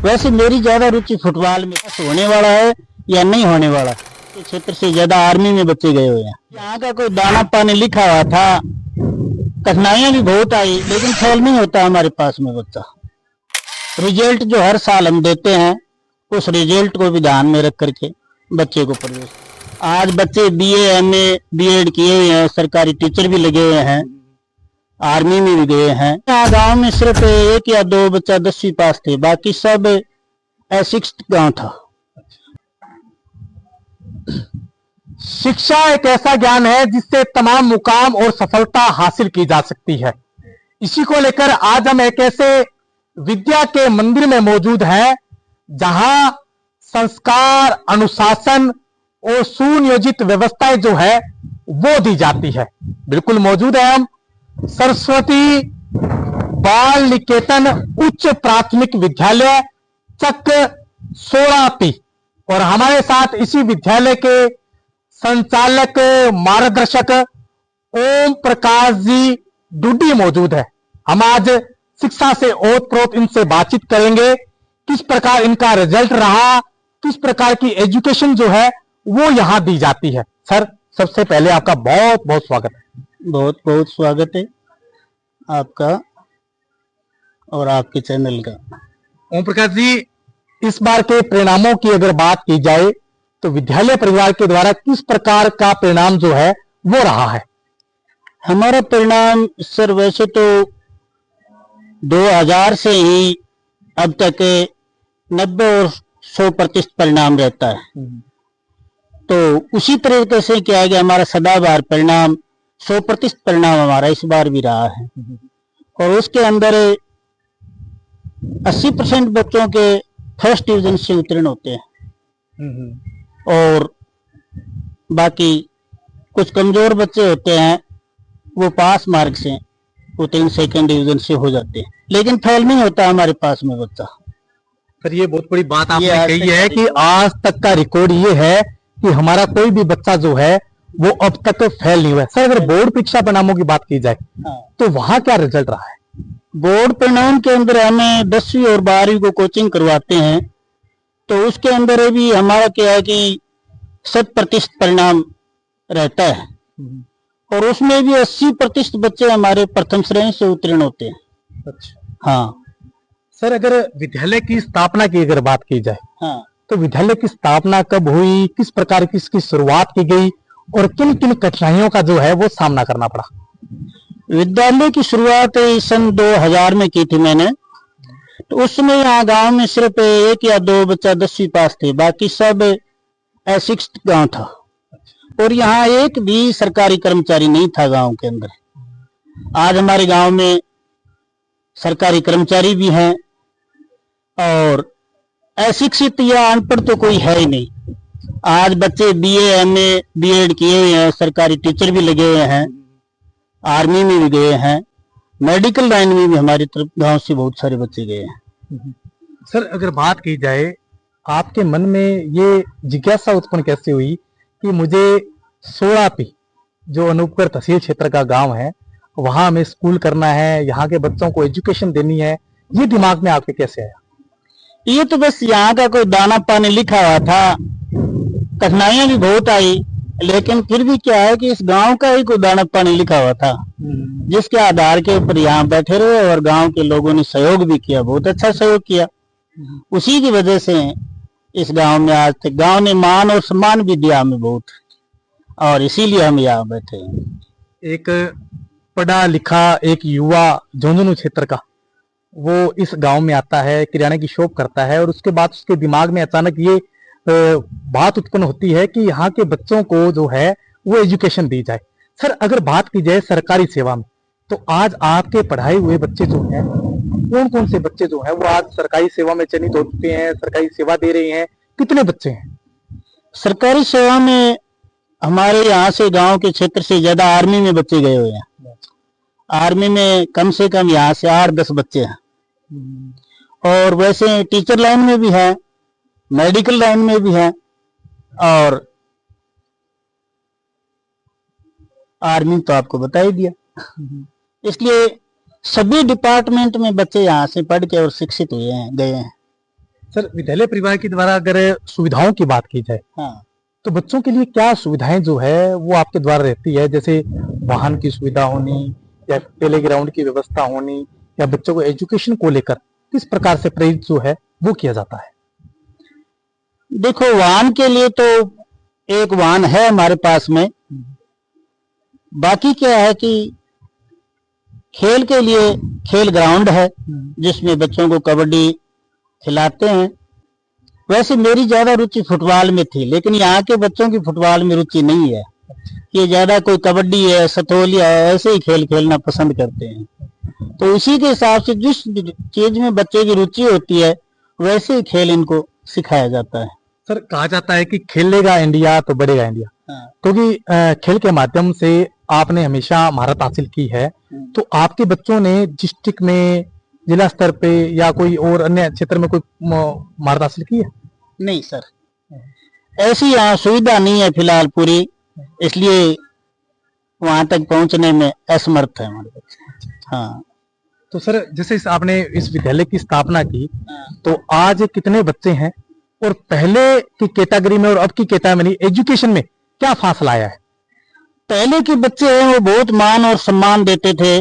वैसे मेरी ज्यादा रुचि फुटबॉल में होने वाला है या नहीं होने वाला, तो क्षेत्र से ज्यादा आर्मी में बच्चे गए हुए हैं। यहाँ का कोई दाना पानी लिखा हुआ था, कठिनाइयां भी बहुत आई, लेकिन फेल नहीं होता हमारे पास में बच्चा। रिजल्ट जो हर साल हम देते हैं, उस रिजल्ट को भी ध्यान में रख करके बच्चे को प्रवेश। आज बच्चे बीए एमए बीएड किए हुए हैं, सरकारी टीचर भी लगे हुए हैं, आर्मी में भी गए हैं। यहाँ गांव में सिर्फ एक या दो बच्चा 10वीं पास थे, बाकी सब अशिक्षित गांव था। शिक्षा एक ऐसा ज्ञान है जिससे तमाम मुकाम और सफलता हासिल की जा सकती है। इसी को लेकर आज हम एक ऐसे विद्या के मंदिर में मौजूद हैं जहां संस्कार, अनुशासन और सुनियोजित व्यवस्थाएं जो है वो दी जाती है। बिल्कुल मौजूद है हम सरस्वती बाल निकेतन उच्च प्राथमिक विद्यालय चक 16P और हमारे साथ इसी विद्यालय के संचालक मार्गदर्शक ओम प्रकाश जी डूडी मौजूद है। हम आज शिक्षा से ओतप्रोत इनसे बातचीत करेंगे, किस प्रकार इनका रिजल्ट रहा, किस प्रकार की एजुकेशन जो है वो यहां दी जाती है। सर, सबसे पहले आपका बहुत बहुत स्वागत है। बहुत बहुत स्वागत है आपका और आपके चैनल का। ओम प्रकाश जी, इस बार के परिणामों की अगर बात की जाए तो विद्यालय परिवार के द्वारा किस प्रकार का परिणाम जो है वो रहा है? हमारा परिणाम सर वैसे तो 2000 से ही अब तक 90 और 100% परिणाम रहता है। तो उसी तरीके से क्या गया, हमारा सदाबहार परिणाम 100% परिणाम हमारा इस बार भी रहा है। और उसके अंदर 80% बच्चों के फर्स्ट डिवीजन से उत्तीर्ण होते हैं और बाकी कुछ कमजोर बच्चे होते हैं वो पास मार्क से उत्तीर्ण सेकंड डिवीजन से हो जाते हैं, लेकिन फेल नहीं होता हमारे पास में बच्चा। सर, ये बहुत बड़ी बात आपने कही है कि आज तक का रिकॉर्ड ये है कि हमारा कोई भी बच्चा जो है वो अब तक फेल नहीं हुआ है। सर, अगर बोर्ड परीक्षा परिणामों की बात की जाए तो वहां क्या रिजल्ट रहा है? बोर्ड परिणाम के अंदर हमें 10वीं और 12वीं को कोचिंग करवाते हैं, तो उसके अंदर भी हमारा क्या है कि 100% परिणाम रहता है और उसमें भी 80% बच्चे हमारे प्रथम श्रेणी से उत्तीर्ण होते हैं। अच्छा। हाँ सर, अगर विद्यालय की स्थापना की अगर बात की जाए, हाँ, तो विद्यालय की स्थापना कब हुई, किस प्रकार की इसकी शुरुआत की गई और किन किन कठिनाइयों का जो है वो सामना करना पड़ा? विद्यालय की शुरुआत सन 2000 में की थी मैंने। तो उस समय यहाँ गांव में सिर्फ एक या दो बच्चा 10वीं पास थे, बाकी सब अशिक्षित गांव था और यहाँ एक भी सरकारी कर्मचारी नहीं था गांव के अंदर। आज हमारे गांव में सरकारी कर्मचारी भी हैं और अशिक्षित या अनपढ़ तो कोई है ही नहीं। आज बच्चे बीए एमए बीएड किए हुए हैं, सरकारी टीचर भी लगे हुए हैं, आर्मी में भी गए हैं, मेडिकल लाइन में भी हमारी तरफ गांव से बहुत सारे बच्चे गए हैं। सर, अगर बात की जाए आपके मन में ये जिज्ञासा उत्पन्न कैसे हुई कि मुझे 16P जो अनूपगढ़ तहसील क्षेत्र का गांव है वहां हमें स्कूल करना है, यहाँ के बच्चों को एजुकेशन देनी है, ये दिमाग में आपके कैसे आया? ये तो बस यहाँ का कोई दाना पानी लिखा हुआ था, कठिनाइयां भी बहुत आई, लेकिन फिर भी क्या है कि इस गांव का ही कोई दाना पानी लिखा हुआ था जिसके आधार के ऊपर यहाँ बैठे रहे और गांव के लोगों ने सहयोग भी किया, बहुत अच्छा सहयोग किया। उसी की वजह से इस गांव में आज तक गांव ने मान और सम्मान भी दिया हमें बहुत, और इसीलिए हम यहाँ बैठे हैं। एक पढ़ा लिखा एक युवा झुंझुनू क्षेत्र का वो इस गांव में आता है, किराने की शॉप करता है और उसके बाद उसके दिमाग में अचानक ये बात उत्पन्न होती है कि यहाँ के बच्चों को जो है वो एजुकेशन दी जाए। सर, अगर बात की जाए सरकारी सेवा में, तो आज आपके पढ़ाए हुए बच्चे जो हैं, कौन कौन से बच्चे जो हैं वो आज सरकारी सेवा में चयनित हो चुके हैं, सरकारी सेवा दे रहे हैं? कितने बच्चे हैं सरकारी सेवा में? हमारे यहाँ से गांव के क्षेत्र से ज्यादा आर्मी में बच्चे गए हुए हैं। आर्मी में कम से कम यहाँ से 8-10 बच्चे हैं और वैसे टीचर लाइन में भी है, मेडिकल लाइन में भी है और आर्मी तो आपको बता ही दिया। इसलिए सभी डिपार्टमेंट में बच्चे यहाँ से पढ़ के और शिक्षित हुए हैं, गए हैं। सर, विद्यालय परिवार के द्वारा अगर सुविधाओं की बात की जाए हाँ, तो बच्चों के लिए क्या सुविधाएं जो है वो आपके द्वारा रहती है, जैसे वाहन की सुविधा होनी या प्ले ग्राउंड की व्यवस्था होनी या बच्चों को एजुकेशन को लेकर किस प्रकार से प्रेरित जो है वो किया जाता है? देखो वाहन के लिए तो एक वाहन है हमारे पास में। बाकी क्या है कि खेल के लिए खेल ग्राउंड है जिसमें बच्चों को कबड्डी खिलाते हैं। वैसे मेरी ज्यादा रुचि फुटबॉल में थी, लेकिन यहाँ के बच्चों की फुटबॉल में रुचि नहीं है। ये ज्यादा कोई कबड्डी है, सतोलिया है, ऐसे ही खेल खेलना पसंद करते हैं। तो उसी के हिसाब से जिस चीज में बच्चे की रुचि होती है वैसे ही खेल इनको सिखाया जाता है। सर, कहा जाता है कि खेलेगा इंडिया तो बढ़ेगा इंडिया, क्योंकि खेल के माध्यम से आपने हमेशा महारत हासिल की है। तो आपके बच्चों ने डिस्ट्रिक्ट में, जिला स्तर पे या कोई और अन्य क्षेत्र में कोई महारत हासिल की है? नहीं सर, ऐसी यहाँ सुविधा नहीं है फिलहाल पूरी, इसलिए वहां तक पहुंचने में असमर्थ है हमारे बच्चे। हाँ। तो सर, जैसे आपने इस विद्यालय की स्थापना की तो आज कितने बच्चे हैं और पहले की कैटेगरी में और अब की कैटेगरी में एजुकेशन में क्या फासला आया है? पहले के बच्चे हैं वो बहुत मान और सम्मान देते थे,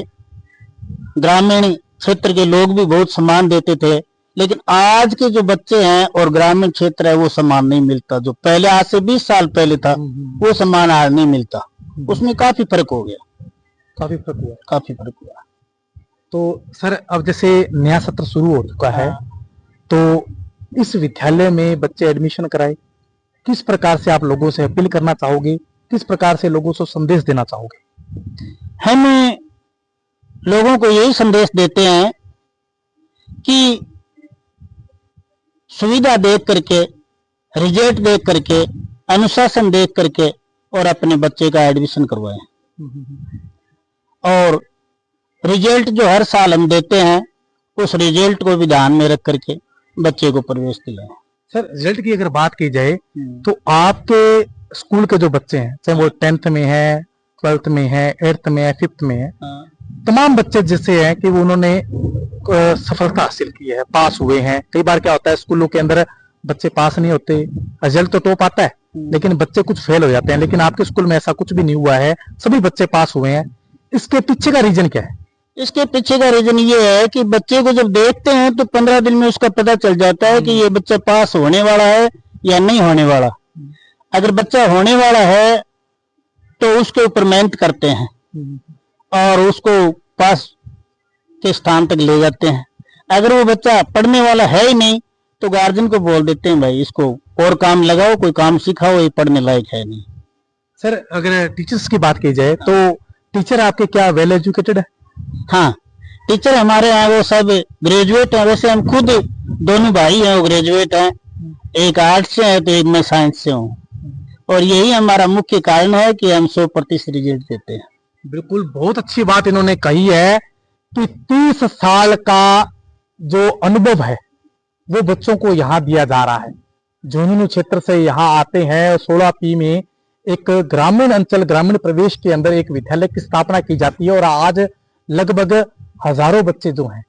ग्रामीण क्षेत्र के लोग भी बहुत सम्मान देते थे, लेकिन आज के जो बच्चे हैं और ग्रामीण क्षेत्र है वो सम्मान नहीं मिलता। जो पहले आज से 20 साल पहले था वो सम्मान आज नहीं मिलता। उसमें काफी फर्क हो गया। काफी फर्क हुआ। काफी फर्क हुआ। तो सर, अब जैसे नया सत्र शुरू हो चुका है तो इस विद्यालय में बच्चे एडमिशन कराए, किस प्रकार से आप लोगों से अपील करना चाहोगे, किस प्रकार से लोगों को संदेश देना चाहोगे? हम लोगों को यही संदेश देते हैं कि सुविधा देख करके, रिजल्ट देख करके, अनुशासन देख करके और अपने बच्चे का एडमिशन करवाएं। और रिजल्ट जो हर साल हम देते हैं उस रिजल्ट को भी ध्यान में रख करके बच्चे को प्रवेश दिलाएं। सर, रिजल्ट की अगर बात की जाए तो आपके स्कूल के जो बच्चे हैं, चाहे वो 10th में है, 12th में है, 8th में है, 5th में है, तमाम बच्चे जैसे हैं कि उन्होंने सफलता हासिल की है, पास हुए हैं। कई बार क्या होता है स्कूलों के अंदर बच्चे पास नहीं होते, रिजल्ट तो टॉप आता है लेकिन बच्चे कुछ फेल हो जाते हैं, लेकिन आपके स्कूल में ऐसा कुछ भी नहीं हुआ है, सभी बच्चे पास हुए हैं। इसके पीछे का रीजन क्या है? इसके पीछे का रीजन ये है कि बच्चे को जब देखते हैं तो 15 दिन में उसका पता चल जाता है कि ये बच्चा पास होने वाला है या नहीं होने वाला। अगर बच्चा होने वाला है तो उसके ऊपर मेहनत करते हैं और उसको पास के स्थान तक ले जाते हैं। अगर वो बच्चा पढ़ने वाला है ही नहीं तो गार्जियन को बोल देते हैं भाई इसको और काम लगाओ, कोई काम सिखाओ, ये पढ़ने लायक है नहीं। सर, अगर टीचर्स की बात की जाए तो टीचर आपके क्या वेल एजुकेटेड है? हाँ, टीचर हमारे यहाँ वो सब ग्रेजुएट हैं। वैसे हम खुद दोनों भाई हैं वो ग्रेजुएट हैं, एक आर्ट्स से है तो एक मैं साइंस से हूँ। और यही हमारा मुख्य कारण है कि हम 100% रिजल्ट देते हैं। बिल्कुल, बहुत अच्छी बात इन्होंने कही है कि 30 साल का जो अनुभव है वो बच्चों को यहाँ दिया जा रहा है। झुंझुनू क्षेत्र से यहाँ आते हैं और 16P में एक ग्रामीण अंचल, ग्रामीण प्रदेश के अंदर एक विद्यालय की स्थापना की जाती है और आज लगभग हजारों बच्चे जो हैं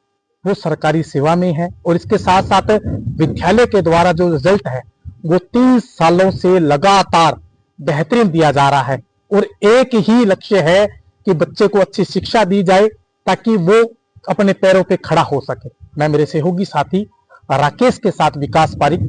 वो सरकारी सेवा में हैं। और इसके साथ साथ विद्यालय के द्वारा जो रिजल्ट है वो 30 सालों से लगातार बेहतरीन दिया जा रहा है और एक ही लक्ष्य है कि बच्चे को अच्छी शिक्षा दी जाए ताकि वो अपने पैरों पे खड़ा हो सके। मैं मेरे सहयोगी साथी राकेश के साथ विकास पारिक,